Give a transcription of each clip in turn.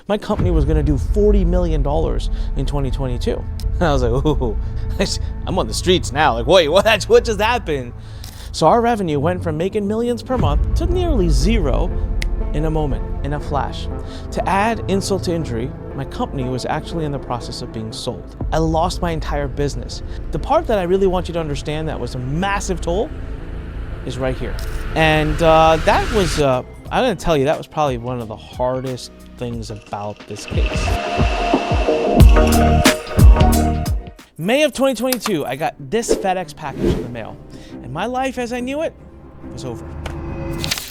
my company was going to do $40 million in 2022. And I was like, ooh, I'm on the streets now. Like, wait, what just happened? So our revenue went from making millions per month to nearly zero in a moment, in a flash. To add insult to injury, my company was actually in the process of being sold. I lost my entire business. The part that I really want you to understand that was a massive toll is right here. And that was, I'm gonna tell you, that was probably one of the hardest things about this case. May of 2022, I got this FedEx package in the mail, and my life as I knew it was over.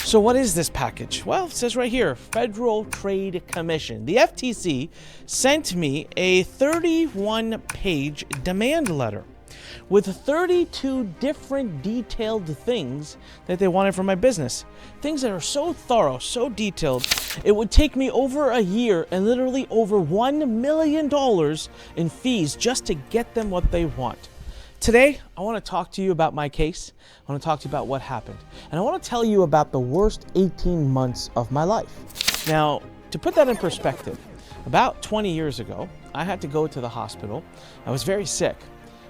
So what is this package? Well, it says right here, Federal Trade Commission. The FTC sent me a 31-page demand letter with 32 different detailed things that they wanted from my business. Things that are so thorough, so detailed, it would take me over a year and literally over $1 million in fees just to get them what they want. Today, I want to talk to you about my case. I want to talk to you about what happened. And I want to tell you about the worst 18 months of my life. Now, to put that in perspective, about 20 years ago, I had to go to the hospital. I was very sick.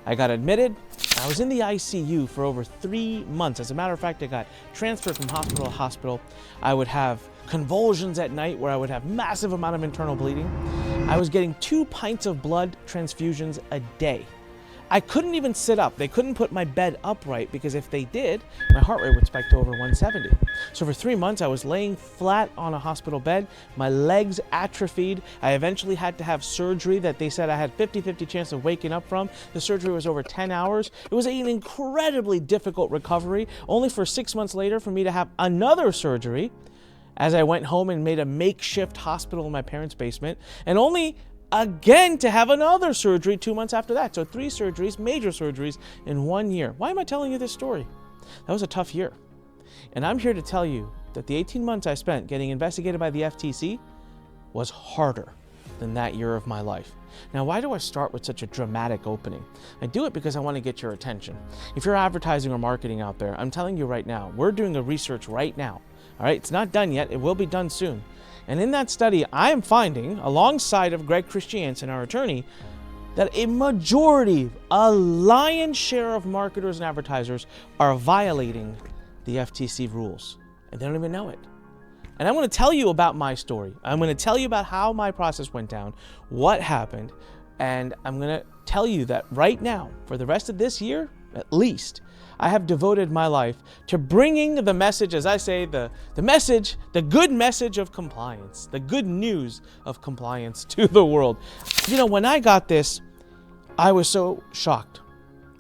I got admitted. I was in the ICU for over 3 months. As a matter of fact, I got transferred from hospital to hospital. I would have convulsions at night where I would have massive amount of internal bleeding. I was getting 2 pints of blood transfusions a day. I couldn't even sit up. They couldn't put my bed upright because if they did, my heart rate would spike to over 170. So for 3 months, I was laying flat on a hospital bed. My legs atrophied. I eventually had to have surgery that they said I had 50-50 chance of waking up from. The surgery was over 10 hours. It was an incredibly difficult recovery, only for 6 months later for me to have another surgery as I went home and made a makeshift hospital in my parents' basement, and only again to have another surgery 2 months after that. So 3 surgeries, major surgeries in 1 year. Why am I telling you this story? That was a tough year. And I'm here to tell you that the 18 months I spent getting investigated by the FTC was harder than that year of my life. Now, why do I start with such a dramatic opening? I do it because I want to get your attention. If you're advertising or marketing out there, I'm telling you right now, we're doing a research right now. All right, it's not done yet. It will be done soon. And in that study, I am finding, alongside of Greg Christiansen, our attorney, that a majority, a lion's share of marketers and advertisers are violating the FTC rules, and they don't even know it. And I'm going to tell you about my story. I'm going to tell you about how my process went down, what happened, and I'm going to tell you that right now, for the rest of this year, at least, I have devoted my life to bringing the message, as I say, the message, the good message of compliance, the good news of compliance to the world. You know, when I got this, I was so shocked,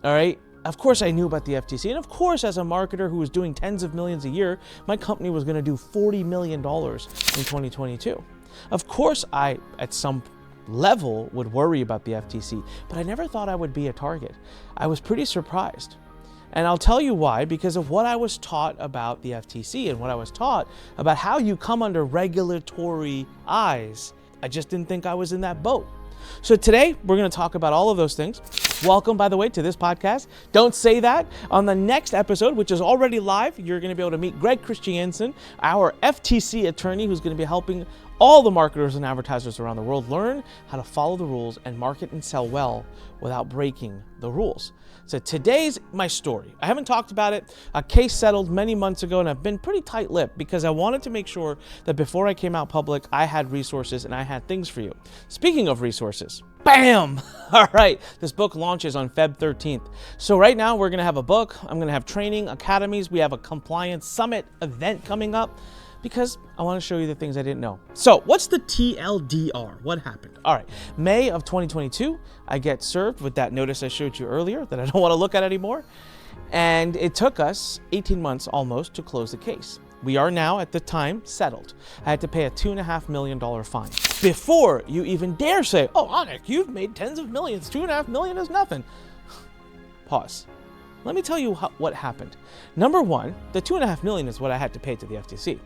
all right? Of course, I knew about the FTC, and of course, as a marketer who was doing tens of millions a year, my company was going to do $40 million in 2022. Of course, I, at some level, would worry about the FTC, but I never thought I would be a target. I was pretty surprised. And I'll tell you why, because of what I was taught about the FTC and what I was taught about how you come under regulatory eyes. I just didn't think I was in that boat. So today, we're going to talk about all of those things. Welcome, by the way, to this podcast. Don't say that. On the next episode, which is already live, you're going to be able to meet Greg Christiansen, our FTC attorney, who's going to be helping all the marketers and advertisers around the world learn how to follow the rules and market and sell well without breaking the rules. So today's my story. I haven't talked about it. A case settled many months ago, and I've been pretty tight-lipped because I wanted to make sure that before I came out public, I had resources and I had things for you. Speaking of resources, bam! All right, this book launches on Feb 13th. So right now we're gonna have a book. I'm gonna have training, academies. We have a compliance summit event coming up, because I want to show you the things I didn't know. So what's the TLDR? What happened? All right, May of 2022, I get served with that notice I showed you earlier that I don't want to look at anymore. And it took us 18 months almost to close the case. We are now, at the time, settled. I had to pay a $2.5 million fine. Before you even dare say, oh, Anik, you've made tens of millions. $2.5 million is nothing. Pause. Let me tell you what happened. Number one, the $2.5 million is what I had to pay to the FTC.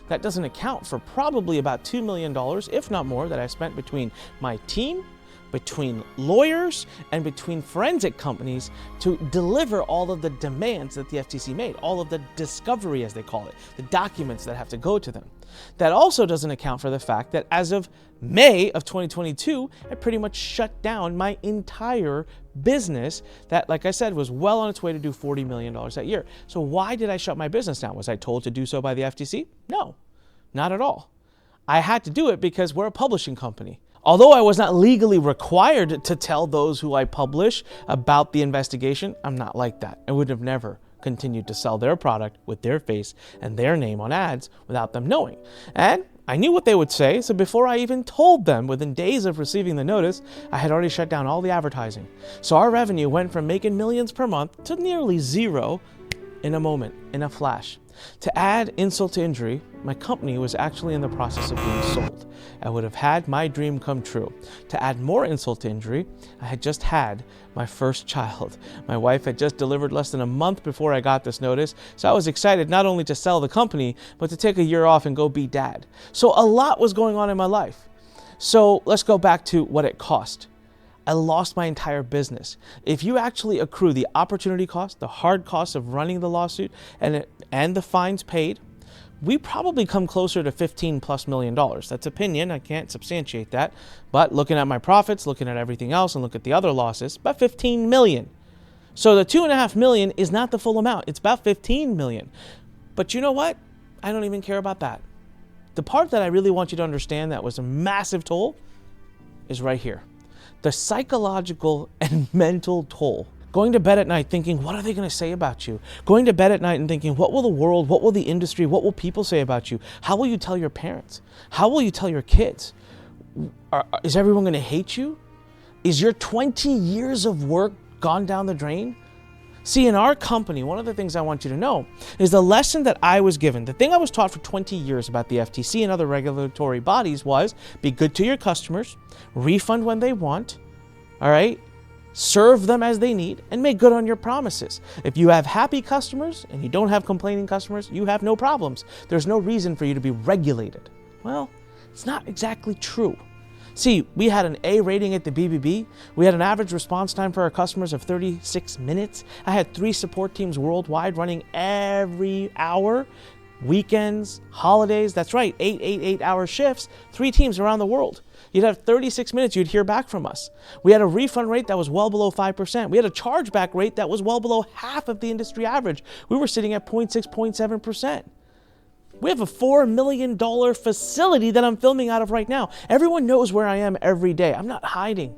That doesn't account for probably about $2 million, if not more, that I spent between my team, between lawyers and between forensic companies to deliver all of the demands that the FTC made, all of the discovery, as they call it, the documents that have to go to them. That also doesn't account for the fact that as of May of 2022, I pretty much shut down my entire business that, like I said, was well on its way to do $40 million that year. So why did I shut my business down? Was I told to do so by the FTC? No, not at all. I had to do it because we're a publishing company. Although I was not legally required to tell those who I publish about the investigation, I'm not like that. I would have never continued to sell their product with their face and their name on ads without them knowing. And I knew what they would say, so before I even told them, within days of receiving the notice, I had already shut down all the advertising. So our revenue went from making millions per month to nearly zero in a moment, in a flash. To add insult to injury, my company was actually in the process of being sold. I would have had my dream come true. To add more insult to injury, I had just had my first child. My wife had just delivered less than a month before I got this notice, so I was excited not only to sell the company, but to take a year off and go be dad. So a lot was going on in my life. So let's go back to what it cost. I lost my entire business. If you actually accrue the opportunity cost, the hard cost of running the lawsuit, and the fines paid, we probably come closer to $15+ million. That's opinion. I can't substantiate that. But looking at my profits, looking at everything else, and look at the other losses, about $15 million. So the $2.5 million is not the full amount. It's about $15 million. But you know what? I don't even care about that. The part that I really want you to understand that was a massive toll is right here. The psychological and mental toll. Going to bed at night thinking, what are they going to say about you? Going to bed at night and thinking, what will the world, what will the industry, what will people say about you? How will you tell your parents? How will you tell your kids? Is everyone going to hate you? Is your 20 years of work gone down the drain? See, in our company, one of the things I want you to know is the lesson that I was given, the thing I was taught for 20 years about the FTC and other regulatory bodies was be good to your customers, refund when they want, all right? Serve them as they need, and make good on your promises. If you have happy customers and you don't have complaining customers, you have no problems. There's no reason for you to be regulated. Well, it's not exactly true. See, we had an A rating at the BBB. We had an average response time for our customers of 36 minutes. I had 3 support teams worldwide running every hour, weekends, holidays. That's right, 8 hour shifts, 3 teams around the world. You'd have 36 minutes, you'd hear back from us. We had a refund rate that was well below 5%. We had a chargeback rate that was well below half of the industry average. We were sitting at 0.6, 0.7%. We have a $4 million facility that I'm filming out of right now. Everyone knows where I am every day. I'm not hiding.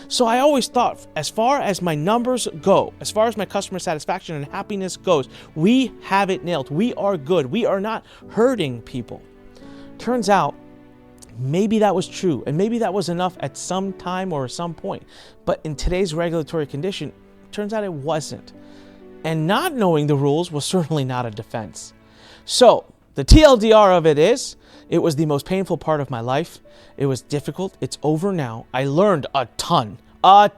So I always thought, as far as my numbers go, as far as my customer satisfaction and happiness goes, we have it nailed. We are good. We are not hurting people. Turns out, maybe that was true, and maybe that was enough at some time or some point. But in today's regulatory condition, turns out it wasn't. And not knowing the rules was certainly not a defense. So the TLDR of it is, it was the most painful part of my life. It was difficult. It's over now. I learned a ton. I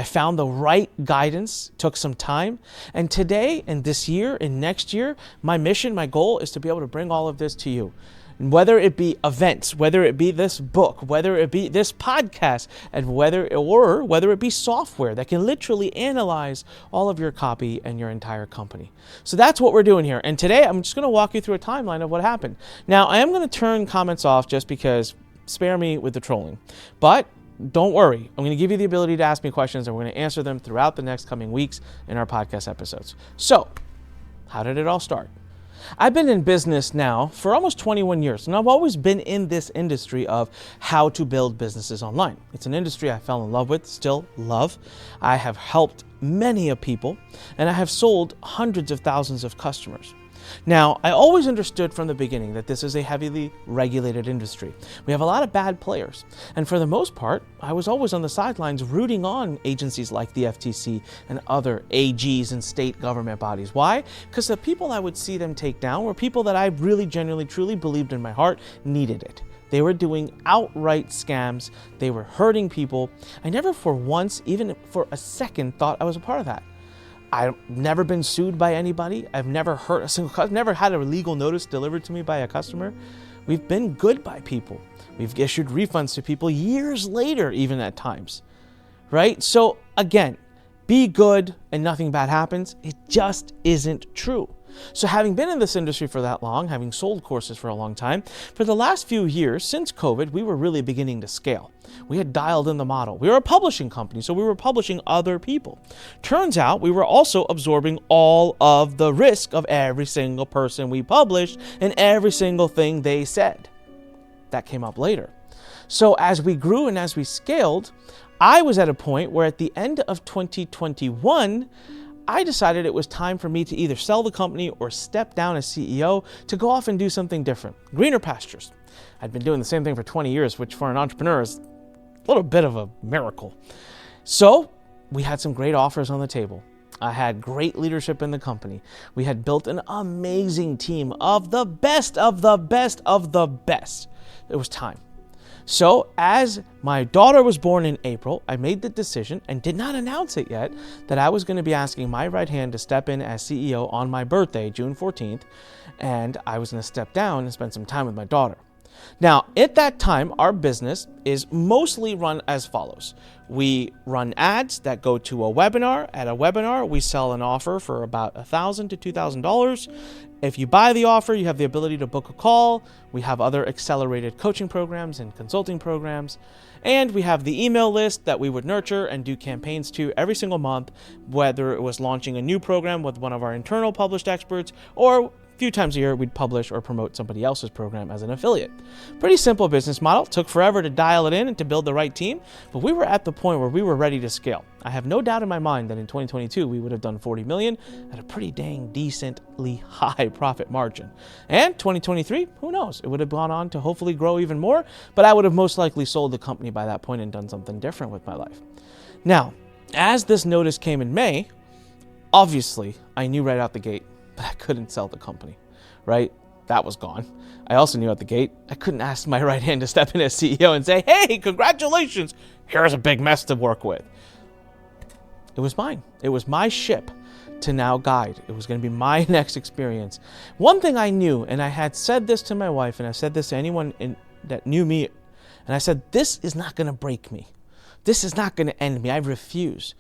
found the right guidance, took some time. And today and this year and next year, my mission, my goal is to be able to bring all of this to you. Whether it be events, whether it be this book, whether it be this podcast, and whether it be software that can literally analyze all of your copy and your entire company. So that's what we're doing here. And today I'm just going to walk you through a timeline of what happened. Now, I am going to turn comments off just because spare me with the trolling. But don't worry. I'm going to give you the ability to ask me questions, and we're going to answer them throughout the next coming weeks in our podcast episodes. So, how did it all start? I've been in business now for almost 21 years, and I've always been in this industry of how to build businesses online. It's an industry I fell in love with, still love. I have helped many of people, and I have sold hundreds of thousands of customers. Now, I always understood from the beginning that this is a heavily regulated industry. We have a lot of bad players. And for the most part, I was always on the sidelines rooting on agencies like the FTC and other AGs and state government bodies. Why? Because the people I would see them take down were people that I really genuinely, truly believed in my heart needed it. They were doing outright scams. They were hurting people. I never for once, even for a second, thought I was a part of that. I've never been sued by anybody. I've never hurt a single customer. Never had a legal notice delivered to me by a customer. We've been good by people. We've issued refunds to people years later, even at times, right? So again, be good and nothing bad happens. It just isn't true. So having been in this industry for that long, having sold courses for a long time, for the last few years, since COVID, we were really beginning to scale. We had dialed in the model. We were a publishing company, so we were publishing other people. Turns out we were also absorbing all of the risk of every single person we published and every single thing they said. That came up later. So as we grew and as we scaled, I was at a point where at the end of 2021, I decided it was time for me to either sell the company or step down as CEO to go off and do something different. Greener pastures. I'd been doing the same thing for 20 years, which for an entrepreneur is a little bit of a miracle. So we had some great offers on the table. I had great leadership in the company. We had built an amazing team of the best of the best of the best. It was time. So as my daughter was born in April, I made the decision and did not announce it yet that I was going to be asking my right hand to step in as CEO on my birthday, June 14th, and I was going to step down and spend some time with my daughter. Now, at that time, our business is mostly run as follows. We run ads that go to a webinar. At a webinar, we sell an offer for about $1,000 to $2,000. If you buy the offer, you have the ability to book a call. We have other accelerated coaching programs and consulting programs. And we have the email list that we would nurture and do campaigns to every single month, whether it was launching a new program with one of our internal published experts or few times a year, we'd publish or promote somebody else's program as an affiliate. Pretty simple business model. Took forever to dial it in and to build the right team, but we were at the point where we were ready to scale. I have no doubt in my mind that in 2022, we would have done 40 million at a pretty dang decently high profit margin. And 2023, who knows? It would have gone on to hopefully grow even more, but I would have most likely sold the company by that point and done something different with my life. Now, as this notice came in May, obviously, I knew right out the gate but I couldn't sell the company, right? That was gone. I also knew at the gate, I couldn't ask my right hand to step in as CEO and say, hey, congratulations, here's a big mess to work with. It was mine. It was my ship to now guide. It was going to be my next experience. One thing I knew, and I had said this to my wife, and I said this to anyone that knew me, and I said, this is not going to break me. This is not going to end me. I refuse.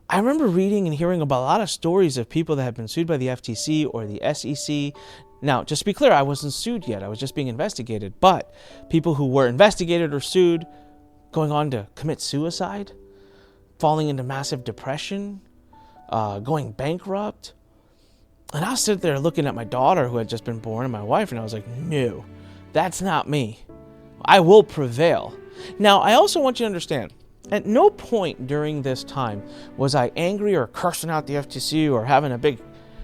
I remember reading and hearing about a lot of stories of people that have been sued by the FTC or the SEC. Now, just to be clear, I wasn't sued yet. I was just being investigated. But people who were investigated or sued going on to commit suicide, falling into massive depression, going bankrupt. And I was sitting there looking at my daughter who had just been born and my wife, and I was like, no, that's not me. I will prevail. Now, I also want you to understand, at no point during this time was I angry or cursing out the FTC or having a big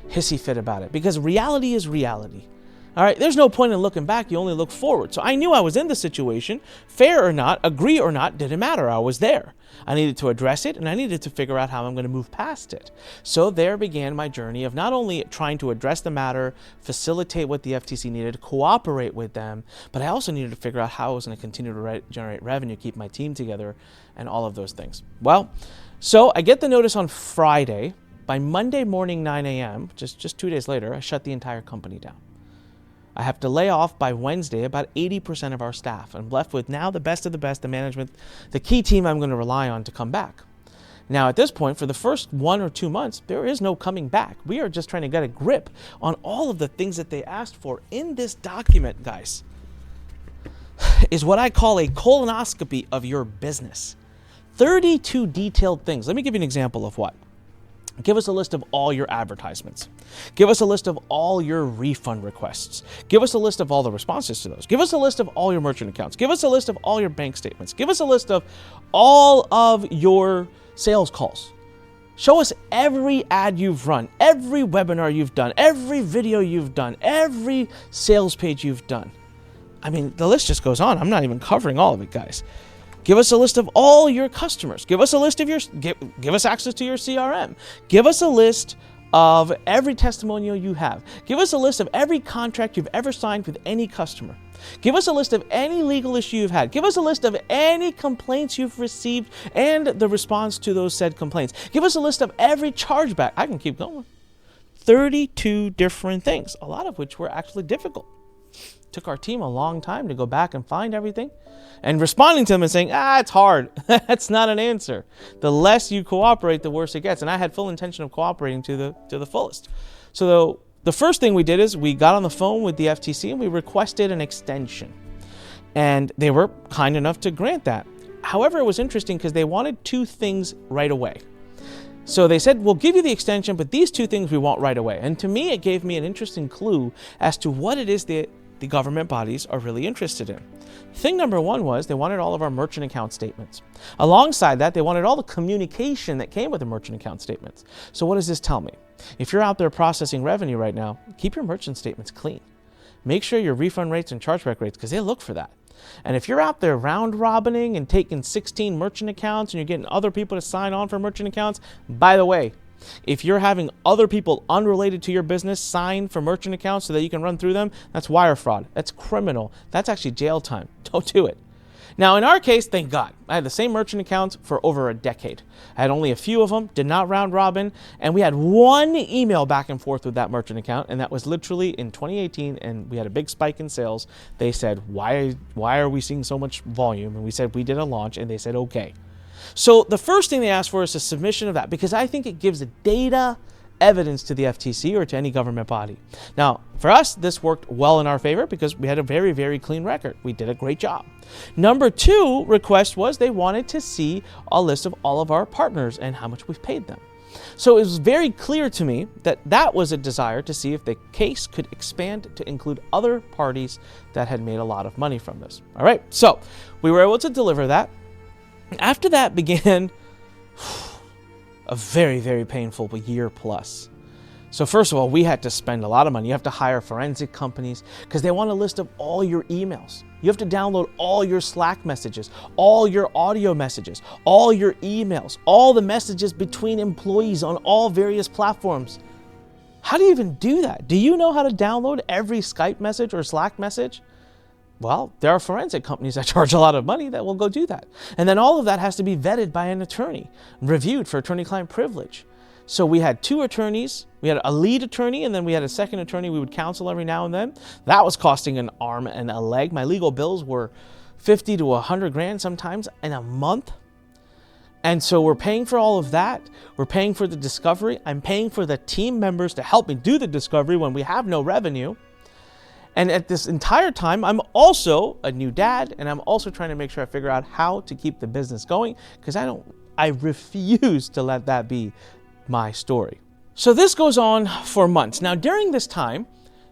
hissy fit about it, because reality is reality. All right, there's no point in looking back. You only look forward. So I knew I was in the situation. Fair or not, agree or not, didn't matter. I was there. I needed to address it, and I needed to figure out how I'm going to move past it. So there began my journey of not only trying to address the matter, facilitate what the FTC needed, cooperate with them, but I also needed to figure out how I was going to continue to generate revenue, keep my team together, and all of those things. Well, so I get the notice on Friday. By Monday morning, 9 a.m., just 2 days later, I shut the entire company down. I have to lay off by Wednesday about 80% of our staff. I'm left with now the best of the best, the management, the key team I'm going to rely on to come back. Now, at this point, for the first 1 or 2 months, there is no coming back. We are just trying to get a grip on all of the things that they asked for in this document, guys, is what I call a colonoscopy of your business. 32 detailed things. Let me give you an example of what. Give us a list of all your advertisements. Give us a list of all your refund requests. Give us a list of all the responses to those. Give us a list of all your merchant accounts. Give us a list of all your bank statements. Give us a list of all of your sales calls. Show us every ad you've run, every webinar you've done, every video you've done, every sales page you've done. I mean, the list just goes on. I'm not even covering all of it, guys. Give us a list of all your customers. Give us a list of your, give us access to your CRM. Give us a list of every testimonial you have. Give us a list of every contract you've ever signed with any customer. Give us a list of any legal issue you've had. Give us a list of any complaints you've received and the response to those said complaints. Give us a list of every chargeback. I can keep going. 32 different things, a lot of which were actually difficult. took our team a long time to go back and find everything. And responding to them and saying, it's hard. That's not an answer. The less you cooperate, the worse it gets. And I had full intention of cooperating to the fullest. So the first thing we did is we got on the phone with the FTC and we requested an extension. And they were kind enough to grant that. However, it was interesting because they wanted 2 things right away. So they said, we'll give you the extension, but these 2 things we want right away. And to me, it gave me an interesting clue as to what it is that the government bodies are really interested in. Thing number 1 was they wanted all of our merchant account statements. Alongside that, they wanted all the communication that came with the merchant account statements. So what does this tell me? If you're out there processing revenue right now, keep your merchant statements clean. Make sure your refund rates and chargeback rates, because they look for that. And if you're out there round robining and taking 16 merchant accounts and you're getting other people to sign on for merchant accounts, by the way, if you're having other people unrelated to your business sign for merchant accounts so that you can run through them, that's wire fraud. That's criminal. That's actually jail time. Don't do it. Now, in our case, thank God, I had the same merchant accounts for over a decade. I had only a few of them, did not round robin, and we had 1 email back and forth with that merchant account, and that was literally in 2018, and we had a big spike in sales. They said, why are we seeing so much volume? And we said, we did a launch, and they said, okay. So the first thing they asked for is a submission of that, because I think it gives a data evidence to the FTC or to any government body. Now, for us, this worked well in our favor because we had a very, very clean record. We did a great job. Number 2 request was they wanted to see a list of all of our partners and how much we've paid them. So it was very clear to me that that was a desire to see if the case could expand to include other parties that had made a lot of money from this. All right, so we were able to deliver that. After that began a very, very painful year plus. So first of all, we had to spend a lot of money. You have to hire forensic companies because they want a list of all your emails. You have to download all your Slack messages, all your audio messages, all your emails, all the messages between employees on all various platforms. How do you even do that? Do you know how to download every Skype message or Slack message? Well, there are forensic companies that charge a lot of money that will go do that. And then all of that has to be vetted by an attorney, reviewed for attorney-client privilege. So we had 2 attorneys. We had a lead attorney, and then we had a second attorney we would counsel every now and then. That was costing an arm and a leg. My legal bills were 50 to 100 grand sometimes in a month. And so we're paying for all of that. We're paying for the discovery. I'm paying for the team members to help me do the discovery when we have no revenue. And at this entire time, I'm also a new dad, and I'm also trying to make sure I figure out how to keep the business going, because I refuse to let that be my story. So this goes on for months. Now, during this time,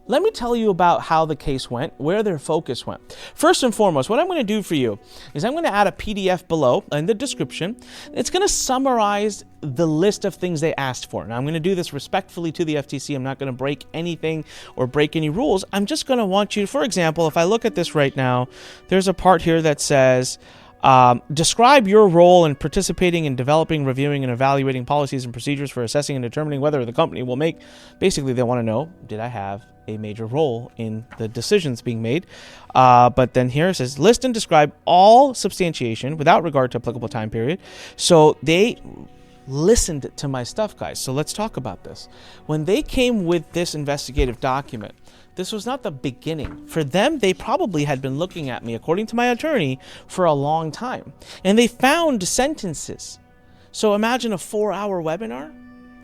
let me tell you about how the case went, where their focus went. First and foremost, what I'm going to do for you is I'm going to add a PDF below in the description. It's going to summarize the list of things they asked for. Now, I'm going to do this respectfully to the FTC. I'm not going to break anything or break any rules. I'm just going to want you, for example, if I look at this right now, there's a part here that says, describe your role in participating in developing, reviewing, and evaluating policies and procedures for assessing and determining whether the company will make. Basically, they want to know, did I have a major role in the decisions being made? But then here it says, list and describe all substantiation without regard to applicable time period. So they listened to my stuff, guys. So let's talk about this. When they came with this investigative document, this was not the beginning. For them, they probably had been looking at me, according to my attorney, for a long time. And they found sentences. So imagine a 4-hour webinar.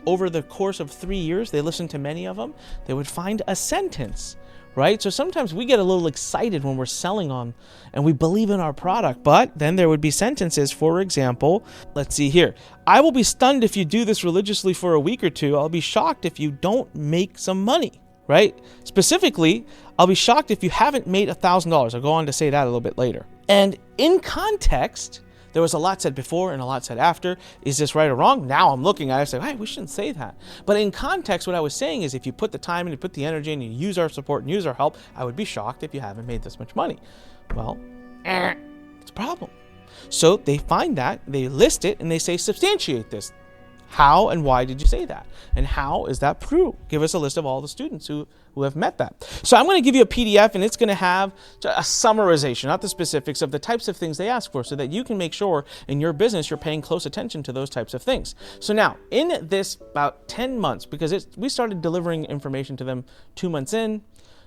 Over the course of 3 years, they listened to many of them. They would find a sentence, right? So sometimes we get a little excited when we're selling on and we believe in our product, but then there would be sentences. For example, let's see here. I will be stunned if you do this religiously for a week or 2. I'll be shocked if you don't make some money. Right? Specifically, I'll be shocked if you haven't made $1,000. I'll go on to say that a little bit later. And in context, there was a lot said before and a lot said after. Is this right or wrong? Now I'm looking at it and say, hey, we shouldn't say that. But in context, what I was saying is if you put the time and you put the energy and you use our support and use our help, I would be shocked if you haven't made this much money. Well, it's a problem. So they find that, they list it, and they say, substantiate this. How and why did you say that? And how is that true? Give us a list of all the students who have met that. So I'm going to give you a PDF, and it's going to have a summarization, not the specifics, of the types of things they ask for so that you can make sure in your business you're paying close attention to those types of things. So now, in this about 10 months, because we started delivering information to them 2 months in,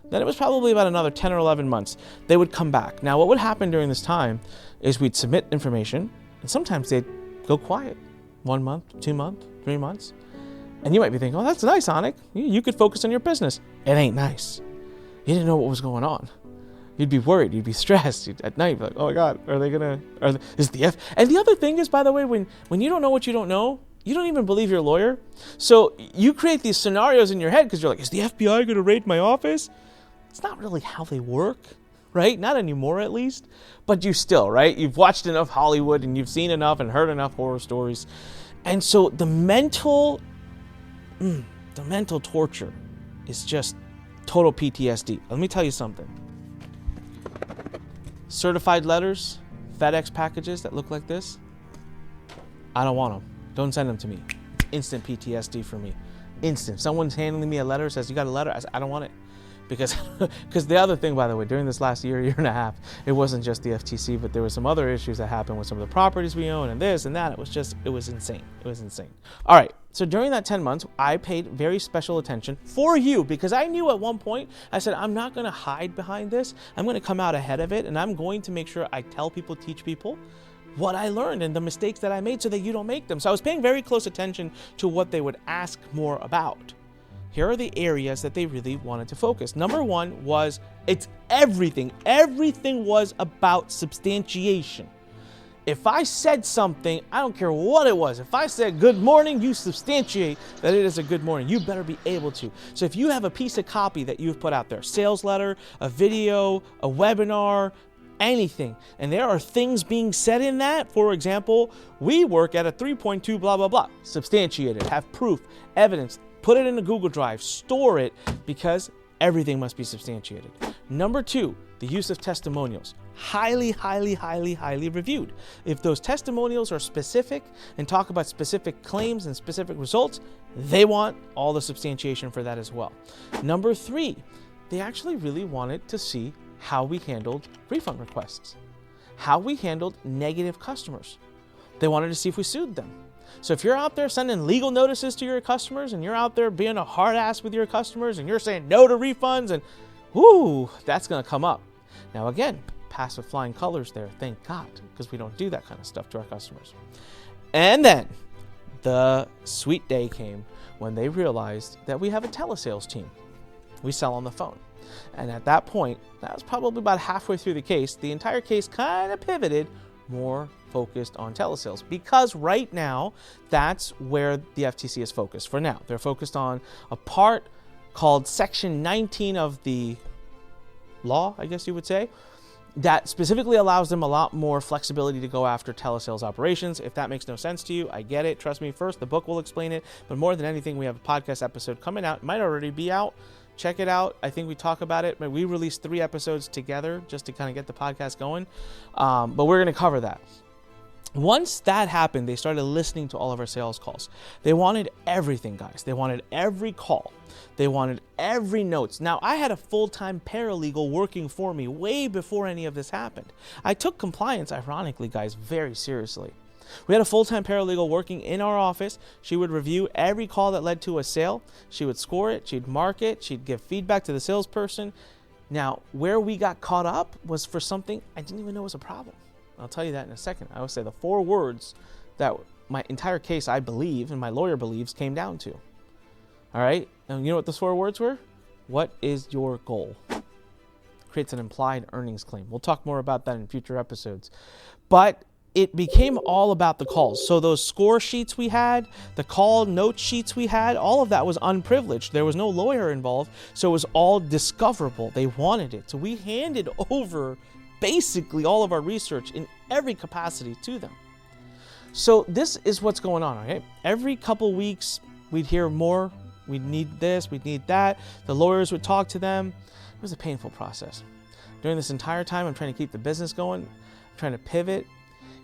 Then it was probably about another 10 or 11 months. They would come back. Now, what would happen during this time is we'd submit information, and sometimes they'd go quiet. 1 month, 2 months, 3 months. And you might be thinking, oh, that's nice, Anik. You could focus on your business. It ain't nice. You didn't know what was going on. You'd be worried. You'd be stressed. At night, you'd be like, oh, my God, is the F? And the other thing is, by the way, when you don't know what you don't know, you don't even believe your lawyer. So you create these scenarios in your head because you're like, is the FBI going to raid my office? It's not really how they work, right? Not anymore, at least. But you still, right? You've watched enough Hollywood and you've seen enough and heard enough horror stories. And so the mental torture is just total PTSD. Let me tell you something. Certified letters, FedEx packages that look like this, I don't want them. Don't send them to me. Instant PTSD for me. Instant. Someone's handing me a letter, says, you got a letter? I don't want it. Because the other thing, by the way, during this last year and a half, it wasn't just the FTC, but there were some other issues that happened with some of the properties we own and this and that. It was insane. It was insane. All right. So during that 10 months, I paid very special attention for you because I knew at one point, I said, I'm not going to hide behind this. I'm going to come out ahead of it, and I'm going to make sure I tell people, teach people what I learned and the mistakes that I made so that you don't make them. So I was paying very close attention to what they would ask more about. Here are the areas that they really wanted to focus. Number one was, it's everything. Everything was about substantiation. If I said something, I don't care what it was. If I said good morning, you substantiate that it is a good morning. You better be able to. So if you have a piece of copy that you've put out there, sales letter, a video, a webinar, anything, and there are things being said in that, for example, we work at a 3.2 blah, blah, blah. Substantiate it, have proof, evidence, put it in a Google Drive, store it, because everything must be substantiated. Number two, the use of testimonials. Highly, highly, highly, highly reviewed. If those testimonials are specific and talk about specific claims and specific results, they want all the substantiation for that as well. Number three, they actually really wanted to see how we handled refund requests, how we handled negative customers. They wanted to see if we sued them. So if you're out there sending legal notices to your customers and you're out there being a hard ass with your customers and you're saying no to refunds, and that's going to come up. Now again, pass with flying colors there, thank God, because we don't do that kind of stuff to our customers. And then the sweet day came when they realized that we have a telesales team. We sell on the phone. And at that point, that was probably about halfway through the case, the entire case kind of pivoted more focused on telesales, because right now that's where the FTC is focused for now. They're focused on a part called Section 19 of the law, I guess you would say, that specifically allows them a lot more flexibility to go after telesales operations. If that makes no sense to you, I get it. Trust me, first, the book will explain it. But more than anything, we have a podcast episode coming out. It might already be out. Check it out. I think we talk about it. We released 3 episodes together just to kind of get the podcast going. But we're going to cover that. Once that happened, they started listening to all of our sales calls. They wanted everything, guys. They wanted every call. They wanted every notes. Now, I had a full-time paralegal working for me way before any of this happened. I took compliance, ironically, guys, very seriously. We had a full-time paralegal working in our office. She would review every call that led to a sale. She would score it. She'd mark it. She'd give feedback to the salesperson. Now, where we got caught up was for something I didn't even know was a problem. I'll tell you that in a second. I would say the 4 words that my entire case, I believe, and my lawyer believes, came down to. All right? And you know what those 4 words were? What is your goal? Creates an implied earnings claim. We'll talk more about that in future episodes. But it became all about the calls. So those score sheets we had, the call note sheets we had, all of that was unprivileged. There was no lawyer involved, so it was all discoverable. They wanted it. So we handed over basically all of our research in every capacity to them. So this is what's going on, okay? Every couple weeks, we'd hear more. We'd need this, we'd need that. The lawyers would talk to them. It was a painful process. During this entire time, I'm trying to keep the business going. I'm trying to pivot.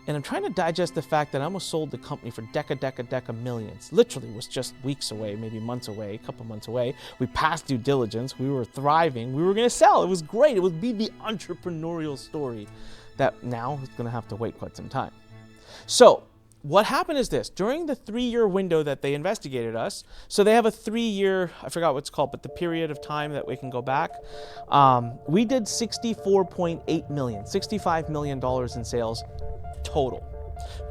And I'm trying to digest the fact that I almost sold the company for deca millions. Literally was just weeks away, maybe months away, a couple months away. We passed due diligence. We were thriving. We were going to sell. It was great. It would be the entrepreneurial story that now is going to have to wait quite some time. So what happened is this. During the 3-year window that they investigated us, so they have a 3-year, I forgot what it's called, but the period of time that we can go back, we did $64.8 million, $65 million in sales total.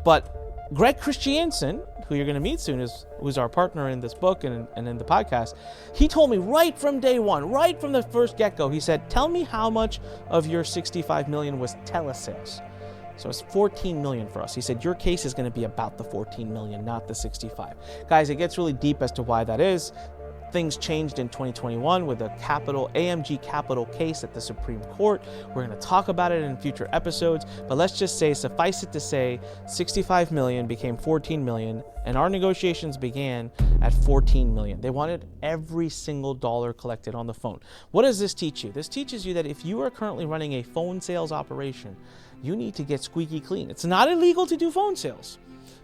But Greg Christiansen, who you're going to meet soon, who's our partner in this book and in the podcast, he told me right from day one, right from the first get-go, he said, tell me how much of your $65 million was telesales. So it's 14 million for us. He said, your case is going to be about the 14 million, not the 65. Guys, it gets really deep as to why that is. Things changed in 2021 with the AMG capital case at the Supreme Court. We're going to talk about it in future episodes, but let's just say, suffice it to say, 65 million became 14 million, and our negotiations began at 14 million. They wanted every single dollar collected on the phone. What does this teach you? This teaches you that if you are currently running a phone sales operation, you need to get squeaky clean. It's not illegal to do phone sales,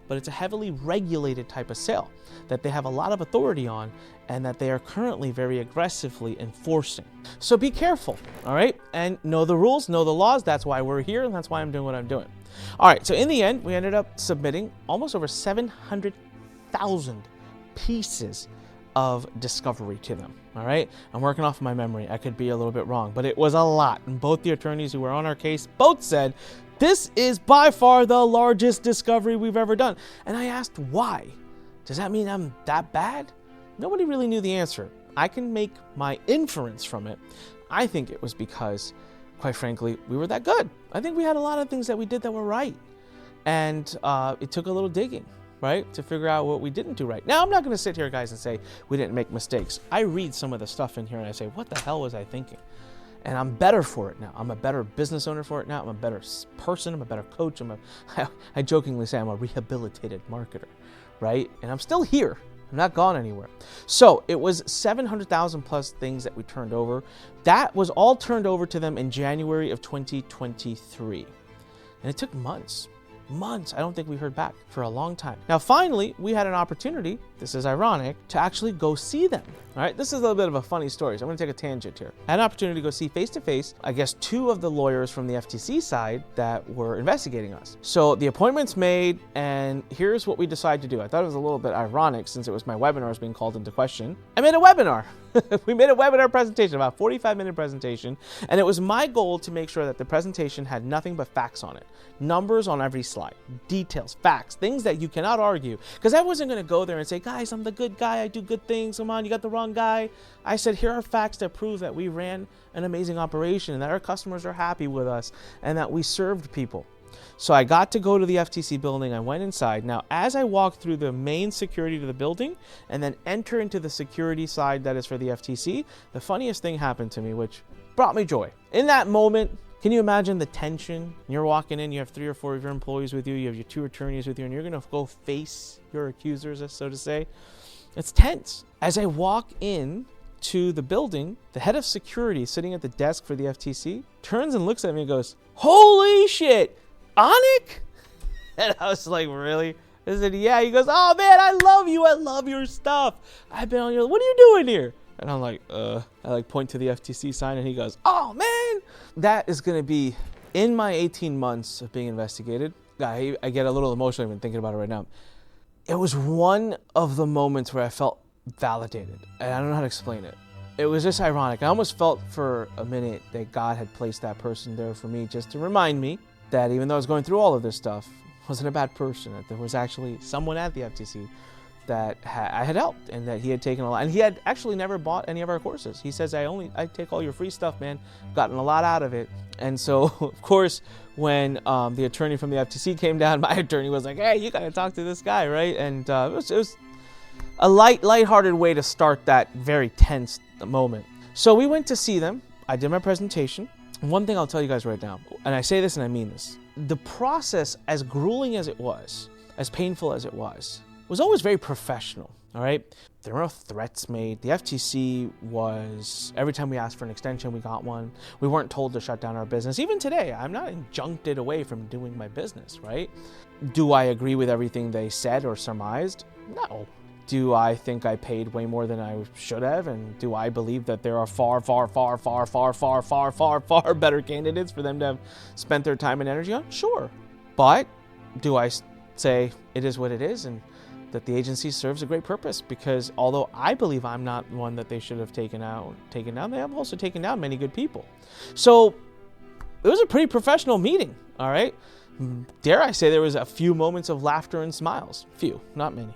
but it's a heavily regulated type of sale that they have a lot of authority on and that they are currently very aggressively enforcing. So be careful, all right? And know the rules, know the laws. That's why we're here, and that's why I'm doing what I'm doing. All right, so in the end, we ended up submitting almost over 700,000 pieces of discovery to them, all right? I'm working off my memory. I could be a little bit wrong, but it was a lot. And both the attorneys who were on our case both said, this is by far the largest discovery we've ever done. And I asked why. Does that mean I'm that bad? Nobody really knew the answer. I can make my inference from it. I think it was because, quite frankly, we were that good. I think we had a lot of things that we did that were right. And it took a little digging, right, to figure out what we didn't do right. Now, I'm not going to sit here, guys, and say we didn't make mistakes. I read some of the stuff in here and I say, what the hell was I thinking? And I'm better for it now. I'm a better business owner for it now. I'm a better person. I'm a better coach. I jokingly say I'm a rehabilitated marketer, right? And I'm still here. I'm not gone anywhere. So it was 700,000 plus things that we turned over. That was all turned over to them in January of 2023. And it took months. I don't think we heard back for a long time. Now, finally, we had an opportunity, this is ironic, to actually go see them. All right, this is a little bit of a funny story, so I'm gonna take a tangent here. I had an opportunity to go see face-to-face, I guess, 2 of the lawyers from the FTC side that were investigating us. So the appointment's made, and here's what we decided to do. I thought it was a little bit ironic since it was my webinars being called into question. I made a webinar. We made a webinar presentation, about a 45-minute presentation, and it was my goal to make sure that the presentation had nothing but facts on it. Numbers on every slide, details, facts, things that you cannot argue. Because I wasn't going to go there and say, guys, I'm the good guy, I do good things, come on, you got the wrong guy. I said, here are facts that prove that we ran an amazing operation, and that our customers are happy with us, and that we served people. So I got to go to the FTC building. I went inside. Now, as I walked through the main security to the building and then enter into the security side that is for the FTC, the funniest thing happened to me, which brought me joy. In that moment, can you imagine the tension? You're walking in, you have 3 or 4 of your employees with you, you have your 2 attorneys with you, and you're going to go face your accusers, so to say. It's tense. As I walk in to the building, the head of security sitting at the desk for the FTC turns and looks at me and goes, holy shit! Anik? And I was like, really? I said, yeah. He goes, oh man, I love you. I love your stuff. I've been on your, what are you doing here? And I'm like, I point to the FTC sign and he goes, oh man. That is going to be in my 18 months of being investigated. I get a little emotional even thinking about it right now. It was one of the moments where I felt validated. And I don't know how to explain it. It was just ironic. I almost felt for a minute that God had placed that person there for me just to remind me that even though I was going through all of this stuff, I wasn't a bad person, that there was actually someone at the FTC that I had helped and that he had taken a lot. And he had actually never bought any of our courses. He says, I take all your free stuff, man. Gotten a lot out of it. And so, of course, when the attorney from the FTC came down, my attorney was like, hey, you got to talk to this guy, right? And it was a lighthearted way to start that very tense moment. So we went to see them. I did my presentation. One thing I'll tell you guys right now, and I say this and I mean this, the process, as grueling as it was, as painful as it was always very professional, all right? There were no threats made. The FTC was, every time we asked for an extension, we got one. We weren't told to shut down our business. Even today, I'm not injuncted away from doing my business, right? Do I agree with everything they said or surmised? No. Do I think I paid way more than I should have? And do I believe that there are far better candidates for them to have spent their time and energy on? Sure. But do I say it is what it is and that the agency serves a great purpose, because although I believe I'm not one that they should have taken down, they have also taken down many good people. So it was a pretty professional meeting, all right? Dare I say there was a few moments of laughter and smiles. Few, not many.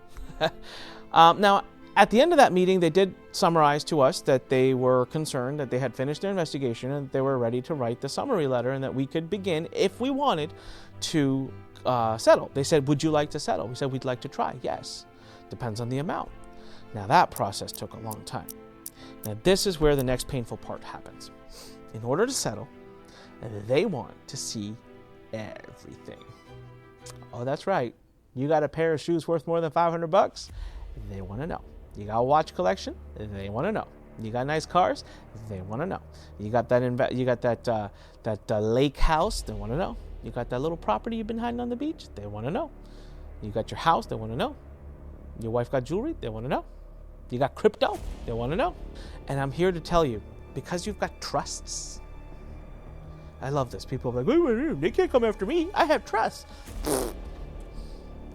Now, at the end of that meeting, they did summarize to us that they were concerned that they had finished their investigation and they were ready to write the summary letter and that we could begin, if we wanted, to settle. They said, would you like to settle? We said, we'd like to try. Yes. Depends on the amount. Now, that process took a long time. Now, this is where the next painful part happens. In order to settle, they want to see everything. Oh, that's right. You got a pair of shoes worth more than $500? They want to know. You got a watch collection? They want to know. You got nice cars? They want to know. You got that lake house? They want to know. You got that little property you've been hiding on the beach? They want to know. You got your house? They want to know. Your wife got jewelry? They want to know. You got crypto? They want to know. And I'm here to tell you, because you've got trusts. I love this. People are like, wait, they can't come after me. I have trusts.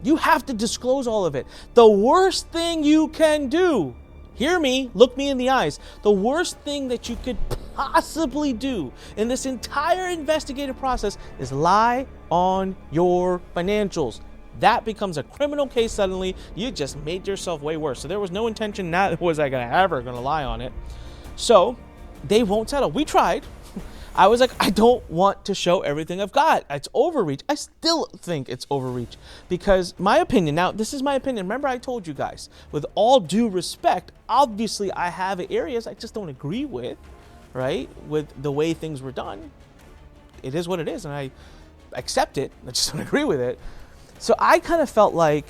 You have to disclose all of it. The worst thing you can do, hear me, look me in the eyes, the worst thing that you could possibly do in this entire investigative process is lie on your financials. That becomes a criminal case suddenly. You just made yourself way worse. So there was no intention, not was I ever going to lie on it. So they won't settle. We tried. I was like, I don't want to show everything I've got. It's overreach. I still think it's overreach because my opinion, now this is my opinion. Remember I told you guys, with all due respect, obviously I have areas I just don't agree with, right? With the way things were done. It is what it is and I accept it. I just don't agree with it. So I kind of felt like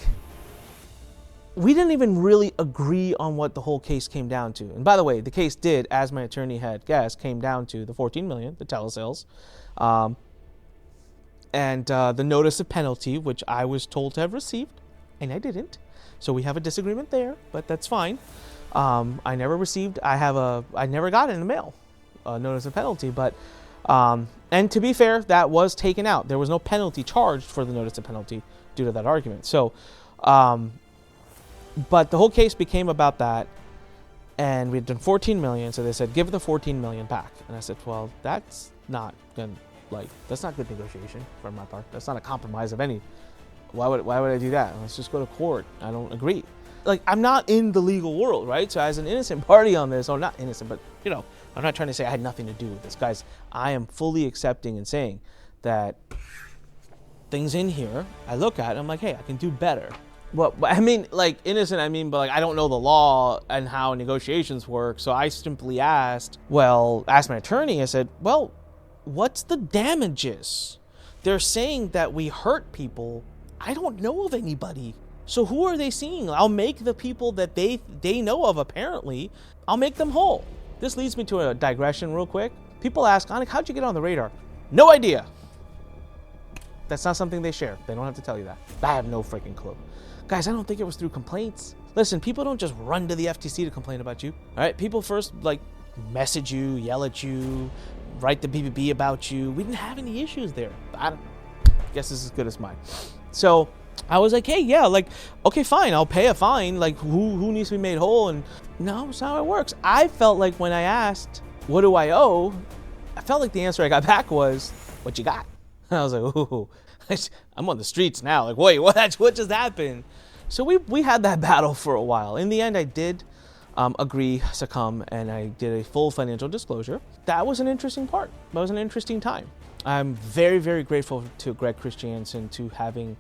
we didn't even really agree on what the whole case came down to. And by the way, the case did, as my attorney had guessed, came down to the $14 million, the telesales, and the notice of penalty, which I was told to have received, and I didn't. So we have a disagreement there, but that's fine. I never got it in the mail, a notice of penalty, but, and to be fair, that was taken out. There was no penalty charged for the notice of penalty due to that argument. So, but the whole case became about that, and we'd done $14 million. So they said, give the $14 million back. And I said, well, that's not good. That's not good negotiation for my part. That's not a compromise of any. Why would I do that? Let's just go to court. I don't agree. I'm not in the legal world, right? So as an innocent party on this, or not innocent, but I'm not trying to say I had nothing to do with this, guys. I am fully accepting and saying that things in here I look at, and I'm like, hey, I can do better. Well, I mean, innocent, but I don't know the law and how negotiations work. So I simply asked my attorney, I said, well, what's the damages? They're saying that we hurt people. I don't know of anybody. So who are they seeing? I'll make the people that they know of, apparently, I'll make them whole. This leads me to a digression real quick. People ask, Anik, how'd you get on the radar? No idea. That's not something they share. They don't have to tell you that. I have no freaking clue. Guys, I don't think it was through complaints. Listen, people don't just run to the FTC to complain about you. All right, people first message you, yell at you, write the BBB about you. We didn't have any issues there. I guess it's as good as mine. So I was like, hey, yeah, okay, fine, I'll pay a fine. Who needs to be made whole? And no, that's not how it works. I felt like when I asked, what do I owe? I felt like the answer I got back was, what you got? And I was like, ooh, I'm on the streets now. Wait, what just happened? So we had that battle for a while. In the end, I did succumb, and I did a full financial disclosure. That was an interesting part. That was an interesting time. I'm very, very grateful to Greg Christiansen to having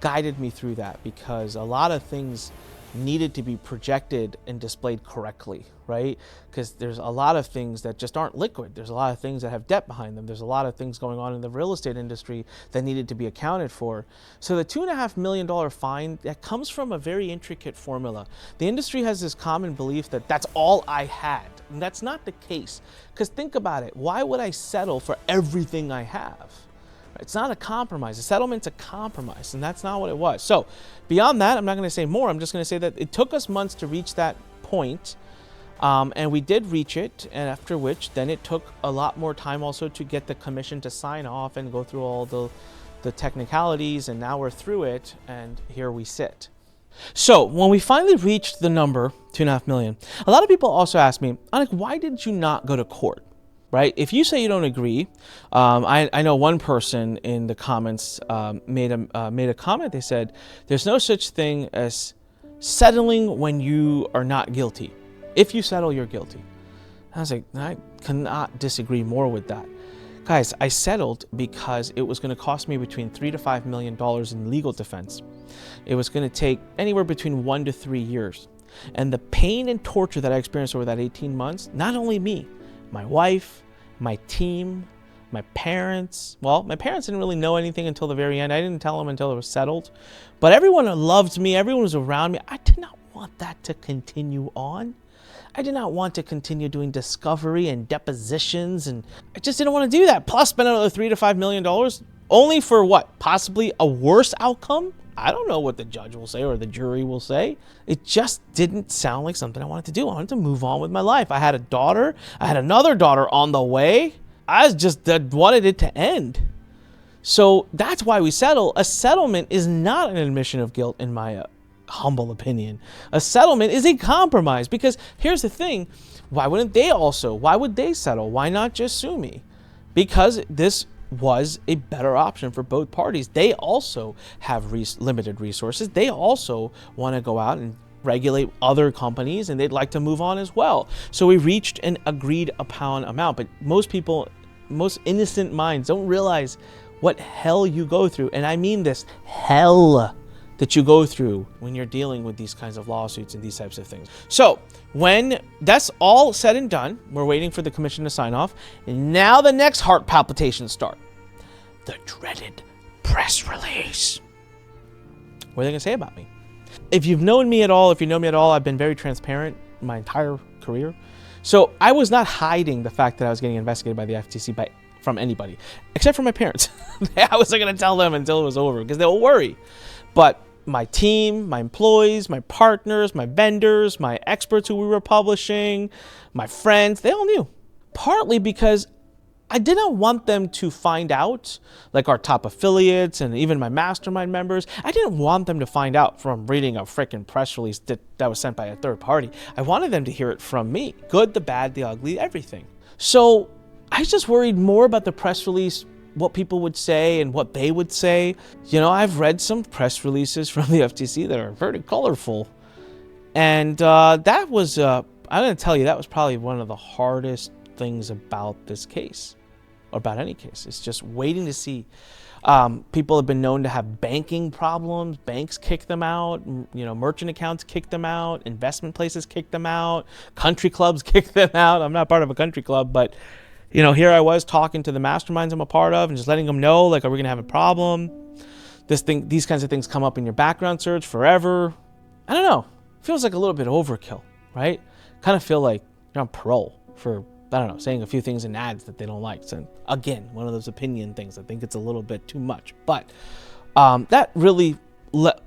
guided me through that, because a lot of things needed to be projected and displayed correctly, right? Because there's a lot of things that just aren't liquid. There's a lot of things that have debt behind them. There's a lot of things going on in the real estate industry that needed to be accounted for. So the $2.5 million fine, that comes from a very intricate formula. The industry has this common belief that that's all I had. And that's not the case. Because think about it. Why would I settle for everything I have? It's not a compromise. A settlement's a compromise, and that's not what it was. So beyond that, I'm not going to say more. I'm just going to say that it took us months to reach that point, and we did reach it, and after which then it took a lot more time also to get the commission to sign off and go through all the the technicalities, and now we're through it, and here we sit. So when we finally reached the number, 2.5 million, a lot of people also ask me, Anik, why did you not go to court? Right? If you say you don't agree, I know one person in the comments made a comment. They said, there's no such thing as settling when you are not guilty. If you settle, you're guilty. I was like, I cannot disagree more with that. Guys, I settled because it was going to cost me between $3 to $5 million in legal defense. It was going to take anywhere between 1 to 3 years. And the pain and torture that I experienced over that 18 months, not only me, my wife, my team, my parents. Well, my parents didn't really know anything until the very end. I didn't tell them until it was settled. But everyone loved me. Everyone was around me. I did not want that to continue on. I did not want to continue doing discovery and depositions, and I just didn't want to do that. Plus spend another $3 to $5 million only for what? Possibly a worse outcome? I don't know what the judge will say or the jury will say. It just didn't sound like something I wanted to do. I wanted to move on with my life. I had a daughter. I had another daughter on the way. I just wanted it to end. So that's why we settle. A settlement is not an admission of guilt in my humble opinion. A settlement is a compromise, because here's the thing. Why would they settle? Why not just sue me? Because this was a better option for both parties. They also have limited resources. They also want to go out and regulate other companies, and they'd like to move on as well. So we reached an agreed upon amount, but most people, most innocent minds don't realize what hell you go through. And I mean this, hell that you go through when you're dealing with these kinds of lawsuits and these types of things. So when that's all said and done, we're waiting for the commission to sign off. And now the next heart palpitations start. The dreaded press release. What are they going to say about me? If you've known me at all, if you know me at all, I've been very transparent my entire career. So I was not hiding the fact that I was getting investigated by the FTC from anybody, except for my parents. I wasn't going to tell them until it was over because they'll worry. But my team, my employees, my partners, my vendors, my experts who we were publishing, my friends, they all knew. Partly because I didn't want them to find out, like our top affiliates and even my mastermind members. I didn't want them to find out from reading a freaking press release that was sent by a third party. I wanted them to hear it from me. Good, the bad, the ugly, everything. So I just worried more about the press release, what people would say and what they would say. You know, I've read some press releases from the FTC that are very colorful. And that was, I'm going to tell you, that was probably one of the hardest things about this case, or about any case. It's just waiting to see. People have been known to have banking problems. Banks kick them out. You know, merchant accounts kick them out. Investment places kick them out. Country clubs kick them out. I'm not part of a country club, but you know, here I was talking to the masterminds I'm a part of and just letting them know, like, are we going to have a problem? These kinds of things come up in your background search forever. I don't know. It feels like a little bit overkill, right? Kind of feel like you're on parole for, I don't know, saying a few things in ads that they don't like. So again, one of those opinion things. I think it's a little bit too much, but that really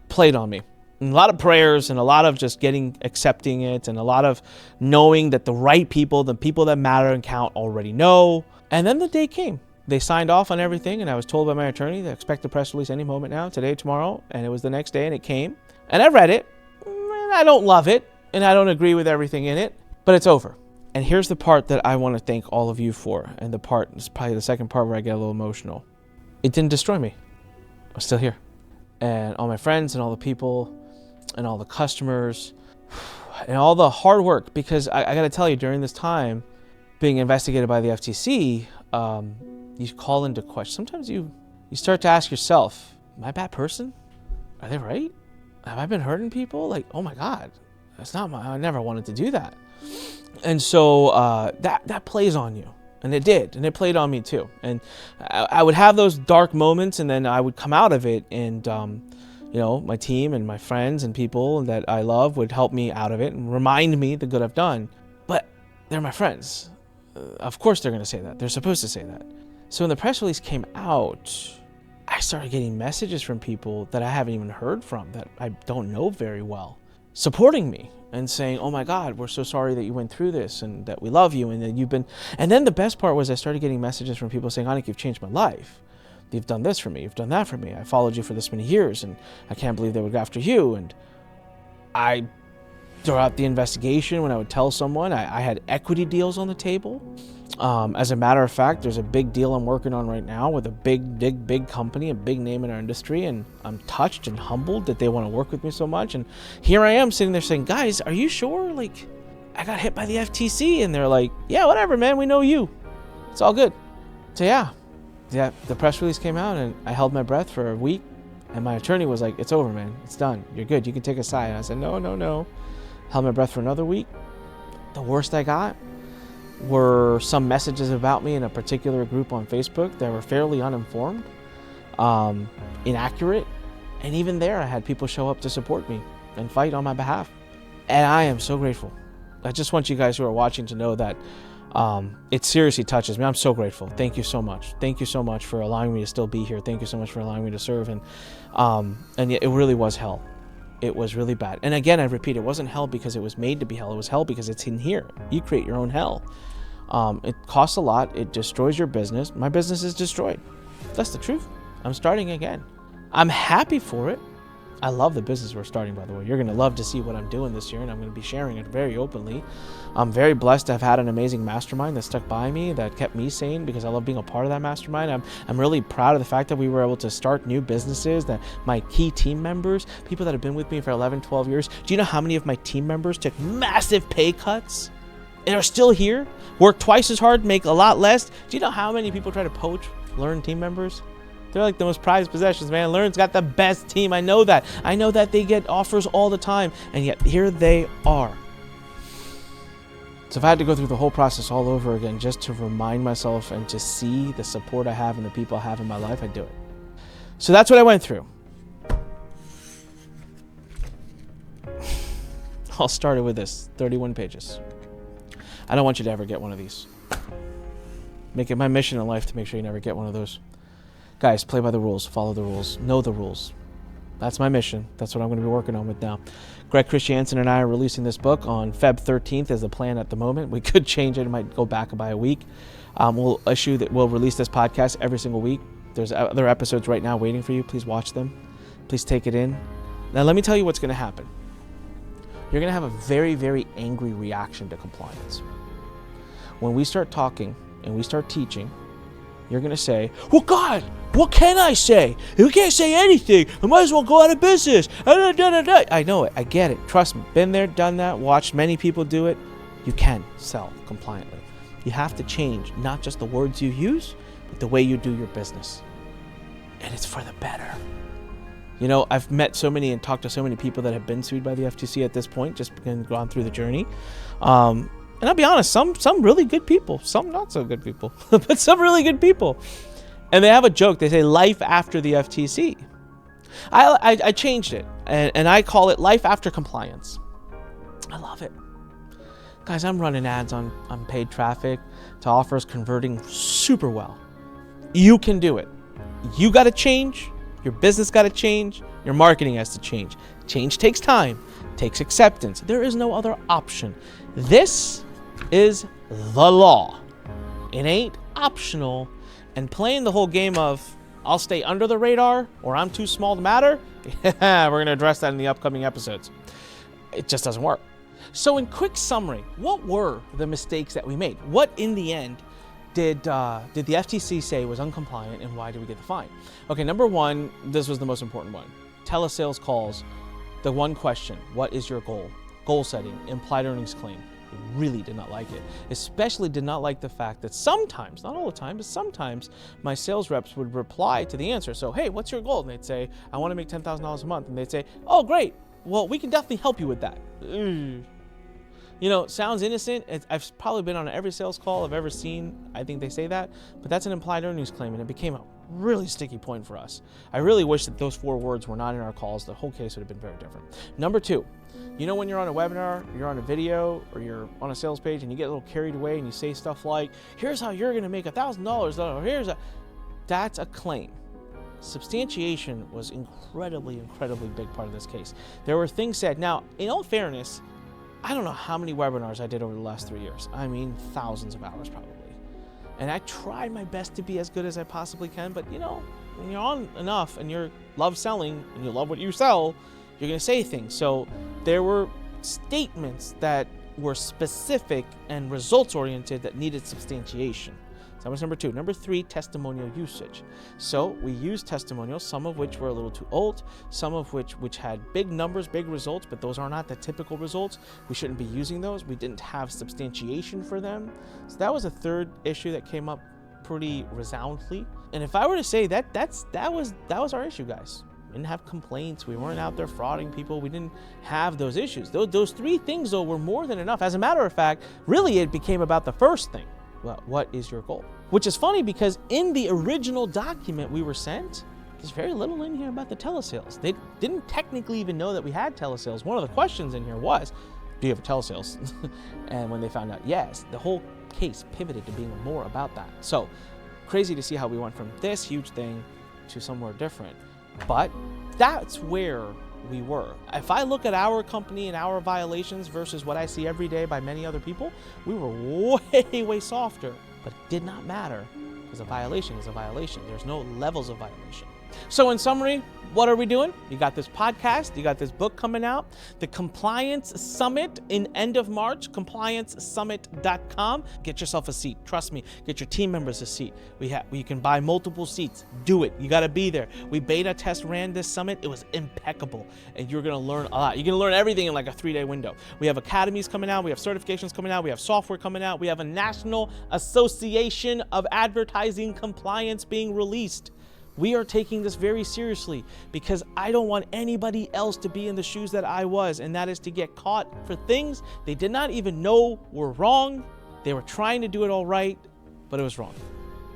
played on me. And a lot of prayers and a lot of just accepting it, and a lot of knowing that the right people, the people that matter and count, already know. And then the day came. They signed off on everything, and I was told by my attorney to expect the press release any moment now, today, tomorrow. And it was the next day, and it came. And I read it. And I don't love it, and I don't agree with everything in it, but it's over. And here's the part that I want to thank all of you for, and the part is probably the second part where I get a little emotional. It didn't destroy me. I'm still here. And all my friends and all the people and all the customers and all the hard work, because I got to tell you, during this time being investigated by the FTC, you call into question. Sometimes you start to ask yourself, am I a bad person? Are they right? Have I been hurting people? Like, oh my God, I never wanted to do that. And so that plays on you. And it did. And it played on me too. And I would have those dark moments, and then I would come out of it, and you know, my team and my friends and people that I love would help me out of it and remind me the good I've done. But they're my friends. Of course they're going to say that. They're supposed to say that. So when the press release came out, I started getting messages from people that I haven't even heard from, that I don't know very well, supporting me and saying, oh my God, we're so sorry that you went through this, and that we love you, and that you've been. And then the best part was I started getting messages from people saying, Anik, you've changed my life. you've done this for me, you've done that for me. I followed you for this many years, and I can't believe they would go after you. And I, throughout the investigation, when I would tell someone, I had equity deals on the table. As a matter of fact, there's a big deal I'm working on right now with a big company, a big name in our industry, and I'm touched and humbled that they want to work with me so much. And here I am sitting there saying, guys, are you sure? Like, I got hit by the FTC. And they're like, yeah, whatever, man, we know you. It's all good. So yeah, the press release came out, and I held my breath for a week, and my attorney was like, it's over, man, it's done, you're good, you can take a sigh. And I said, no. Held my breath for another week. The worst I got were some messages about me in a particular group on Facebook that were fairly uninformed, inaccurate, and even there I had people show up to support me and fight on my behalf. And I am so grateful. I just want you guys who are watching to know that it seriously touches me. I'm so grateful. Thank you so much. Thank you so much for allowing me to still be here. Thank you so much for allowing me to serve. And yet it really was hell. It was really bad. And again, I repeat, it wasn't hell because it was made to be hell. It was hell because it's in here. You create your own hell. It costs a lot. It destroys your business. My business is destroyed. That's the truth. I'm starting again. I'm happy for it. I love the business we're starting, by the way. You're going to love to see what I'm doing this year, and I'm going to be sharing it very openly. I'm very blessed to have had an amazing mastermind that stuck by me, that kept me sane, because I love being a part of that mastermind. I'm really proud of the fact that we were able to start new businesses, that my key team members, people that have been with me for 11, 12 years, do you know how many of my team members took massive pay cuts and are still here, work twice as hard, make a lot less? Do you know how many people try to poach Learn team members? They're like the most prized possessions, man. Learn's got the best team. I know that. I know that they get offers all the time, and yet here they are. So if I had to go through the whole process all over again just to remind myself and to see the support I have and the people I have in my life, I'd do it. So that's what I went through. I'll start it with this, 31 pages. I don't want you to ever get one of these. Make it my mission in life to make sure you never get one of those. Guys, play by the rules, follow the rules, know the rules. That's my mission. That's what I'm going to be working on with now. Greg Christiansen and I are releasing this book on Feb 13th as the plan at the moment. We could change it. It might go back by a week. We'll release this podcast every single week. There's other episodes right now waiting for you. Please watch them. Please take it in. Now, let me tell you what's going to happen. You're going to have a very, very angry reaction to compliance. When we start talking and we start teaching, you're going to say, well, God, what can I say? If we can't say anything, I might as well go out of business. I know it. I get it. Trust me. Been there, done that, watched many people do it. You can sell compliantly. You have to change not just the words you use, but the way you do your business. And it's for the better. You know, I've met so many and talked to so many people that have been sued by the FTC at this point, just gone through the journey. And I'll be honest, some really good people, some not so good people, but some really good people. And they have a joke. They say life after the FTC. I changed it, and I call it life after compliance. I love it. Guys, I'm running ads on paid traffic to offers converting super well. You can do it. You got to change. Your business got to change. Your marketing has to change. Change takes time, takes acceptance. There is no other option. This is the law. It ain't optional. And playing the whole game of I'll stay under the radar or I'm too small to matter, we're going to address that in the upcoming episodes. It just doesn't work. So in quick summary, what were the mistakes that we made? What in the end did the FTC say was uncompliant, and why did we get the fine? Okay, number one, this was the most important one. Telesales calls, the one question, what is your goal? Goal setting, implied earnings claim. They really did not like it. Especially did not like the fact that sometimes, not all the time, but sometimes my sales reps would reply to the answer. So, hey, what's your goal? And they'd say, I want to make $10,000 a month. And they'd say, oh, great. Well, we can definitely help you with that. You know, sounds innocent. I've probably been on every sales call I've ever seen. I think they say that, but that's an implied earnings claim, and it became a really sticky point for us. I really wish that those 4 words were not in our calls. The whole case would have been very different. Number 2, you know when you're on a webinar, you're on a video, or you're on a sales page, and you get a little carried away, and you say stuff like, here's how you're going to make $1,000, or that's a claim. Substantiation was incredibly big part of this case. There were things said. Now, in all fairness, I don't know how many webinars I did over the last 3 years. I mean, thousands of hours probably. And I try my best to be as good as I possibly can, but you know, when you're on enough and you love selling and you love what you sell, you're going to say things. So there were statements that were specific and results oriented that needed substantiation. So that was number 2. Number 3, testimonial usage. So we used testimonials, some of which were a little too old, some of which had big numbers, big results, but those are not the typical results. We shouldn't be using those. We didn't have substantiation for them. So that was a third issue that came up pretty resoundingly. And if I were to say that was our issue, guys. We didn't have complaints. We weren't out there frauding people. We didn't have those issues. Those 3 things, though, were more than enough. As a matter of fact, really it became about the first thing. Well, what is your goal? Which is funny because in the original document we were sent, there's very little in here about the telesales. They didn't technically even know that we had telesales. One of the questions in here was, do you have a telesales? And when they found out yes, the whole case pivoted to being more about that. So crazy to see how we went from this huge thing to somewhere different. But that's where we were. If I look at our company and our violations versus what I see every day by many other people, we were way softer. But it did not matter because a violation is a violation. There's no levels of violation. So in summary, what are we doing? You got this podcast, you got this book coming out, the Compliance Summit in end of March, compliancesummit.com. Get yourself a seat. Trust me, get your team members a seat. You can buy multiple seats. Do it. You got to be there. We beta test ran this summit. It was impeccable. And you're going to learn a lot. You're going to learn everything in like a 3-day window. We have academies coming out. We have certifications coming out. We have software coming out. We have a National Association of Advertising Compliance being released. We are taking this very seriously because I don't want anybody else to be in the shoes that I was, and that is to get caught for things they did not even know were wrong. They were trying to do it all right, but it was wrong.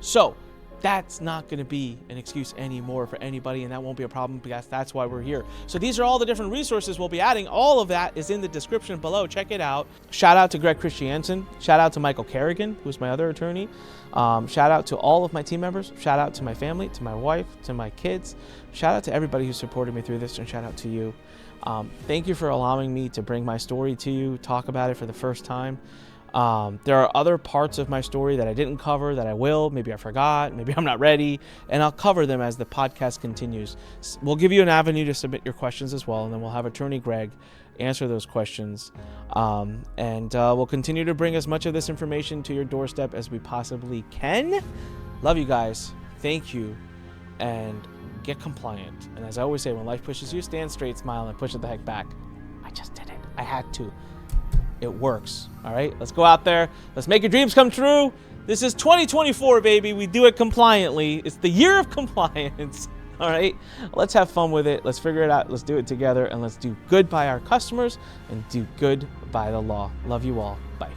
So that's not going to be an excuse anymore for anybody, and that won't be a problem because that's why we're here. So these are all the different resources we'll be adding. All of that is in the description below. Check it out. Shout out to Greg Christiansen. Shout out to Michael Kerrigan, who's my other attorney. Shout out to all of my team members. Shout out to my family, to my wife, to my kids. Shout out to everybody who supported me through this, and shout out to you. Thank you for allowing me to bring my story to you, talk about it for the first time. There are other parts of my story that I didn't cover that I will. Maybe I forgot, maybe I'm not ready, and I'll cover them as the podcast continues. We'll give you an avenue to submit your questions as well, and then we'll have attorney Greg answer those questions. And we'll continue to bring as much of this information to your doorstep as we possibly can. Love you guys. Thank you. And get compliant. And as I always say, when life pushes you, stand straight, smile, and push it the heck back. I just did it. I had to. It works. All right, let's go out there. Let's make your dreams come true. This is 2024, baby. We do it compliantly. It's the year of compliance. All right, let's have fun with it. Let's figure it out. Let's do it together, and let's do good by our customers and do good by the law. Love you all. Bye.